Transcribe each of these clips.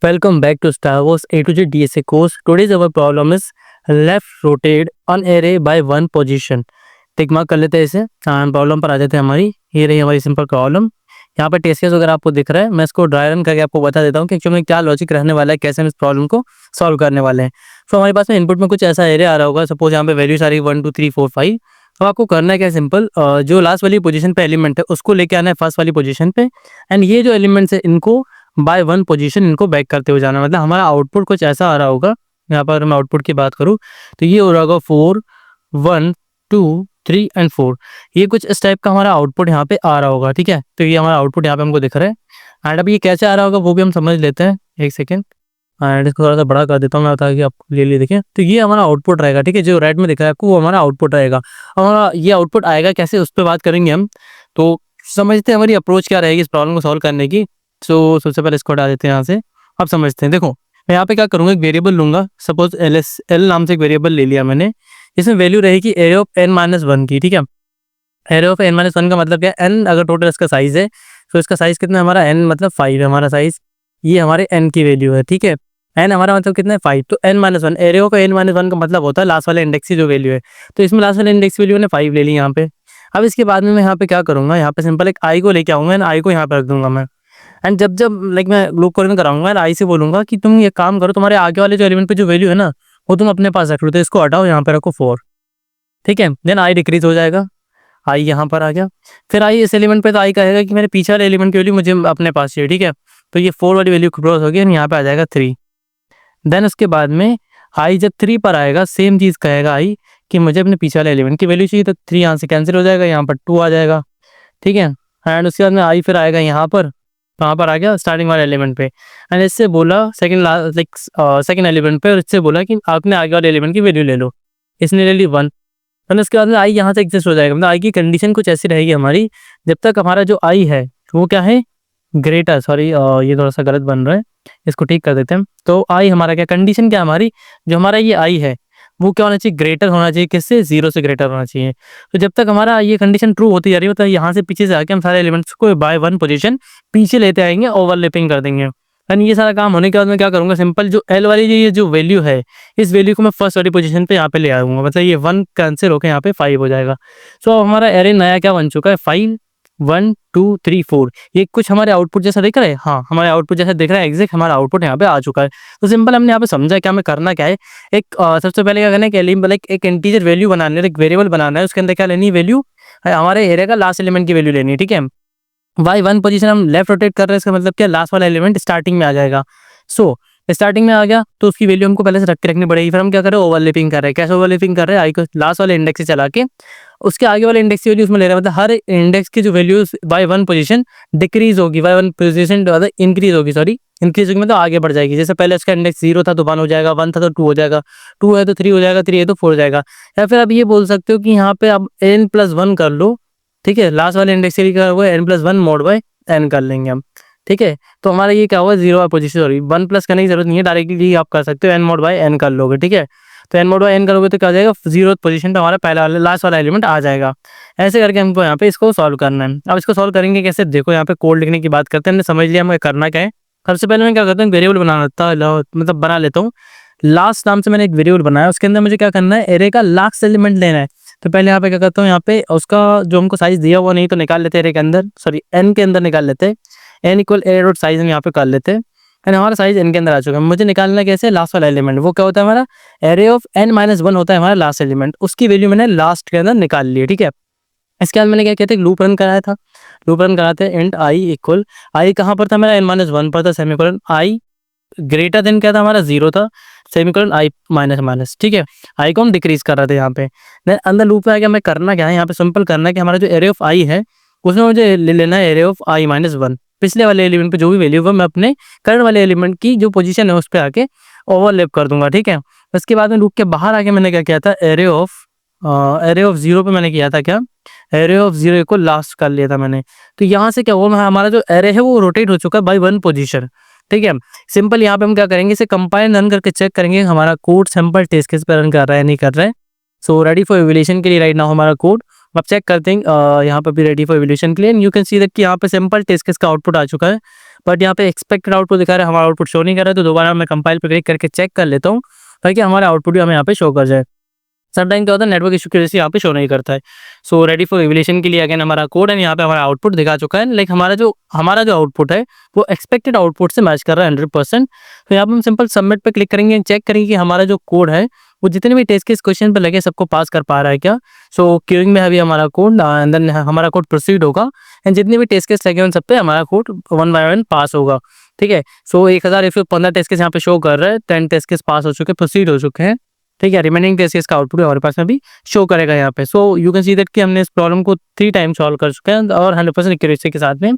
Welcome back to Star Wars A to Z DSA course. Today's our problem is left rotate an array by one position. Tick mark कर लेते हैं इसे। Problem पर आ जाते हैं हमारी। ये रही हमारी सिंपल प्रॉब्लम। यहाँ पर टेस्ट केस अगर आपको दिख रहा है, मैं इसको ड्राई रन करके आपको बता देता हूँ कि एक्चुअली में क्या लॉजिक रहने वाला है, कैसे हम इस प्रॉब्लम को सॉल्व करने वाले हैं। तो हमारे पास में इनपुट में कुछ ऐसा एरे आ रहा होगा। सपोज यहाँ पे वैल्यू सारी 1 2 3 4 5। तो आपको करना है क्या, सिंपल जो लास्ट वाली पोजीशन पे एलिमेंट है उसको लेके आना है फर्स्ट वाली पोजीशन पे, एंड ये जो एलिमेंट्स है इनको बाय वन पोजीशन इनको बैक करते हुए जाना। मतलब हमारा आउटपुट कुछ ऐसा आ रहा होगा। यहाँ पर मैं आउटपुट की बात करूँ तो ये हो रहा होगा 4 1 2 3 एंड 4। ये कुछ इस टाइप का हमारा आउटपुट यहाँ पे आ रहा होगा। ठीक है, तो ये हमारा आउटपुट यहाँ पे हमको दिख रहा है। एंड अब ये कैसे आ रहा होगा वो भी हम समझ लेते हैं। एक सेकेंड, एंड इसको थोड़ा सा बड़ा कर देता हूँ मैं, ताकि आप क्लियरली देखें। तो ये हमारा आउटपुट रहेगा। ठीक है, जो रेड में दिख रहा है आपको वो हमारा आउटपुट रहेगा। हमारा ये आउटपुट आएगा कैसे, उस पर बात करेंगे हम। तो समझते हैं हमारी अप्रोच क्या रहेगी इस प्रॉब्लम को सॉल्व करने की। तो सबसे पहले इसको हटा देते हैं यहाँ से। अब समझते हैं। देखो मैं यहाँ पे क्या करूँगा, एक वेरिएबल लूंगा। सपोज एल नाम से एक वेरिएबल ले लिया मैंने। इसमें वैल्यू रहेगी एरे ऑफ n-1 की। ठीक है, एरे ऑफ n-1 का मतलब क्या है, n अगर टोटल इसका साइज है तो इसका साइज कितना है हमारा, n मतलब 5 है हमारा साइज। ये हमारे n की वैल्यू है। ठीक है, n हमारा मतलब कितना है 5। तो n-1 एरे ऑफ n-1 का मतलब होता है लास्ट वाले इंडेक्स की जो वैल्यू है। तो इसमें लास्ट वाले इंडेक्स की वैल्यू ने 5 ले ली यहाँ पे। अब इसके बाद में मैं यहाँ पे क्या करूँगा, यहाँ पे सिंपल एक i को लेके आऊँगा, आई को यहाँ पे रख दूंगा मैं। एंड जब जब लाइक मैं लूप कॉलिंग कराऊंगा आई से बोलूंगा कि तुम ये काम करो, तुम्हारे आगे वाले जो एलिमेंट पे जो वैल्यू है ना वो तुम अपने पास रख लो, तो इसको हटाओ, यहाँ पे रखो 4। ठीक है, देन आई डिक्रीज हो जाएगा। आई यहाँ पर आ गया। फिर आई इस एलिमेंट पे तो आई कहेगा कि मेरे पीछे वाले एलिमेंट की वैल्यू मुझे अपने पास चाहिए। ठीक है, तो ये 4 वाली वैल्यू क्रॉस होगी, यहाँ पे आ जाएगा 3। देन उसके बाद में आई जब 3 पर आएगा सेम चीज़ कहेगा आई कि मुझे अपने पीछे वाले एलिमेंट की वैल्यू चाहिए। तो 3 यहाँ से कैंसिल हो जाएगा, यहाँ पर 2 आ जाएगा। ठीक है, एंड उसके बाद में आई फिर आएगा यहाँ पर, कहाँ पर आ गया, स्टार्टिंग वाले एलिमेंट पे। एंड इससे बोला सेकंड एलिमेंट पे, और इससे बोला कि आपने आगे वाले एलिमेंट की वैल्यू ले लो। इसने ले ली 1। एंड उसके बाद में आई यहाँ से एग्जिस्ट हो जाएगा। मतलब आई की कंडीशन कुछ ऐसी रहेगी हमारी, जब तक हमारा जो आई है वो क्या है, ग्रेटर, सॉरी ये थोड़ा सा गलत बन रहा है, इसको ठीक कर देते हैं। तो आई हमारा क्या, कंडीशन क्या हमारी, जो हमारा ये आई है वो क्या होना चाहिए, ग्रेटर होना चाहिए। किससे, 0 से ग्रेटर होना चाहिए। तो जब तक हमारा ये कंडीशन ट्रू होती जा रही है, मतलब यहाँ से पीछे से आके हम सारे एलिमेंट्स को बाय वन पोजीशन पीछे लेते आएंगे, ओवरलैपिंग कर देंगे। एंड ये सारा काम होने के बाद मैं क्या करूँगा, सिंपल जो एल वाली ये जो वैल्यू है, इस वैल्यू को मैं फर्स्ट वाली पोजीशन पे यहाँ पे ले आऊँगा। मतलब ये 1 कैंसिल होकर यहाँ पे 5 हो जाएगा। सो अब हमारा एरे नया क्या बन चुका है, 5 1 2 3 4। ये कुछ हमारे आउटपुट जैसा दिख रहा है। हाँ, हमारे आउटपुट जैसा दिख रहा है, एग्जैक्ट हमारा आउटपुट यहाँ पे आ चुका है। तो सिंपल हमने यहाँ पे समझा क्या हमें करना क्या है। एक सबसे पहले क्या करना है कि एक इंटीजर वैल्यू बनाना है, एक वेरिएबल बनाना है। उसके अंदर क्या लेनी है, वैल्यू हमारे एरे का लास्ट एलिमेंट की वैल्यू लेनी है। ठीक है, वाई वन पोजीशन हम लेफ्ट रोटेट कर रहे हैं, इसका मतलब क्या, लास्ट वाला एलिमेंट स्टार्टिंग में आ जाएगा। सो स्टार्टिंग में आ गया तो उसकी वैल्यू हमको पहले से रख के रखनी पड़ेगी। फिर हम क्या कर रहे हैं, ओवरलैपिंग कर रहे हैं। कैसे ओवरलैपिंग कर रहे हैं, आई को लास्ट वाले इंडेक्स से चला के उसके आगे वाले इंडेक्स की वैल्यू उसमें ले रहे हैं। मतलब हर इंडेक्स की जो value by one position decrease होगी, बाय वन पोजीशन इंक्रीज होगी, सॉरी इंक्रीज होगी मतलब आगे बढ़ जाएगी। जैसे पहले उसका इंडेक्स 0 था तो 1 हो जाएगा, 1 था तो 2 हो जाएगा, 2 है तो 3 हो जाएगा, 3 है तो 4 हो जाएगा। या फिर आप ये बोल सकते हो कि यहाँ पे आप n+1 कर लो। ठीक है, लास्ट वाले इंडेक्स के लिए क्या हुआ, n+1 मोड बाय n कर लेंगे हम। ठीक है, तो हमारा ये क्या हुआ, 0 पोजीशन, सॉरी 1 प्लस करने की जरूरत नहीं है, डायरेक्टली आप कर सकते हो n मोड बाय n कर लोगे। ठीक है, तो n मोड बाय n करोगे तो क्या हो जाएगा, 0 पोजीशन पे हमारा पहला वाला लास्ट वाला एलिमेंट आ जाएगा। ऐसे करके हमको यहाँ पे इसको सॉल्व करना है। अब इसको सॉल्व करेंगे कैसे, देखो यहाँ पे कोड लिखने की बात करते हैं, हमने समझ लिया हमें करना क्या है। सबसे पहले मैं क्या करता हूँ, वेरिएबल बना लेता हूँ। लास्ट नाम से मैंने एक वेरिएबल बनाया, उसके अंदर मुझे क्या करना है, एरे का लास्ट एलिमेंट लेना है। तो पहले यहाँ पे क्या करता हूँ, यहाँ पे उसका जो हमको साइज दिया हुआ नहीं तो निकाल लेते हैं एरे के अंदर, सॉरी n के अंदर निकाल लेते हैं। n equal array dot size हम यहाँ पे कर लेते हैं। एंड हमारा साइज n के अंदर आ चुका है। मुझे निकालना कैसे, लास्ट वाला एलिमेंट, वो क्या होता है हमारा, एरे ऑफ n-1 होता है हमारा लास्ट एलिमेंट। उसकी वैल्यू मैंने लास्ट के अंदर निकाल ली है। ठीक है, इसके बाद मैंने क्या कहते हैं, लूप रन कराया था। लूप रन कराते हैं, एंड आई इक्वल, आई कहाँ पर था मेरा, n-1 पर था, सेमीकोलन आई ग्रेटर देन क्या था हमारा, 0 था, सेमीकोलन आई माइनस। ठीक है, आई को हम डिक्रीज कर रहे थे यहाँ पे। देन अंदर लूप में आ गया, मैं करना क्या है, यहाँ पे सिंपल करना है कि हमारा जो एरे ऑफ आई है उसमें मुझे ले लेना है एरे ऑफ i-1। पिछले वाले एलिमेंट पे जो भी वैल्यू है मैं अपने करंट वाले एलिमेंट की जो पोजीशन है उस पर आके ओवरलैप कर दूंगा। ठीक है, उसके बाद में लूप के बाहर आके मैंने क्या किया था, एरे ऑफ 0 पे मैंने किया था क्या, एरे ऑफ 0 को लास्ट कर लिया था मैंने। तो यहाँ से क्या हुआ, हमारा जो एरे है वो रोटेट हो चुका है बाय वन पोजीशन। ठीक है, सिंपल यहाँ पे हम क्या करेंगे, इसे कंपाइल रन करके चेक करेंगे हमारा कोड सैंपल टेस्ट केस पे रन कर रहा है नहीं कर रहा है। सो रेडी फॉर इवैल्यूएशन के लिए राइट नाउ हमारा कोड अब चेक करते हैं, यहाँ पर भी रेडी फॉर इवैल्यूएशन के लिए। यू कैन सी दैट कि यहाँ पे सिंपल टेस्ट केस का आउटपुट आ चुका है। बट यहाँ पे एक्सपेक्टेड आउटपुट दिखा रहा है, हमारा आउटपुट शो नहीं कर रहा है। तो दोबारा मैं कंपाइल पे क्लिक करके चेक कर लेता हूँ ताकि हमारा आउटपुट भी हमें यहाँ पे शो कर जाए। समटाइम क्या होता है, नेटवर्क इशू की वजह से यहाँ पे शो नहीं करता है। सो रेडी फॉर रिविलेशन के लिए अगेन हमारा कोड है, यहाँ पे हमारा आउटपुट दिखा चुका है। लाइक हमारा जो आउटपुट है वो एक्सपेक्टेड आउटपुट से मैच कर रहा है 100%। तो यहाँ पे हम सिंपल सबमिट पे क्लिक करेंगे, चेक करेंगे कि हमारा जो कोड है वो जितने भी टेस्ट केस क्वेश्चन पे लगे सबको पास कर पा रहा है क्या। सो क्यूइंग में अभी हमारा कोड एंड देन हमारा कोड प्रोसीड होगा एंड जितने भी टेस्ट केस लगे उन सब पे हमारा कोड 1 बाय 1 पास होगा। ठीक है, सो 1015 टेस्ट केस यहाँ पे शो कर रहा है, 10 टेस्ट केस पास हो चुके हैं, प्रोसीड हो चुके हैं। ठीक है, रिमेनिंग टेस्ट केस का आउटपुट हमारे पास में भी शो करेगा यहाँ पे। So you can see that कि हमने इस प्रॉब्लम को 3 टाइम सॉल्व कर चुके हैं और 100% एक्यूरेसी के साथ में।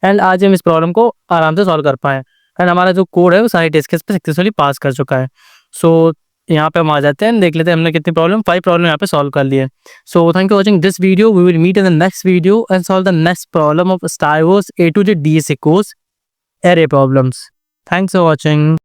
एंड आज हम इस प्रॉब्लम को आराम से सॉल्व कर पाए एंड हमारा जो कोड है वो सारे टेस्ट केस पे सक्सेसफुली पास कर चुका है। सो यहाँ पे हम आ जाते हैं, देख लेते हैं हमने कितनी प्रॉब्लम 5 प्रॉब्लम यहाँ पे सॉल्व कर लिए। So thank you watching this video. We will meet in the next video and solve the next problem of Star Wars A to Z DSA course array problems. Thanks for watching.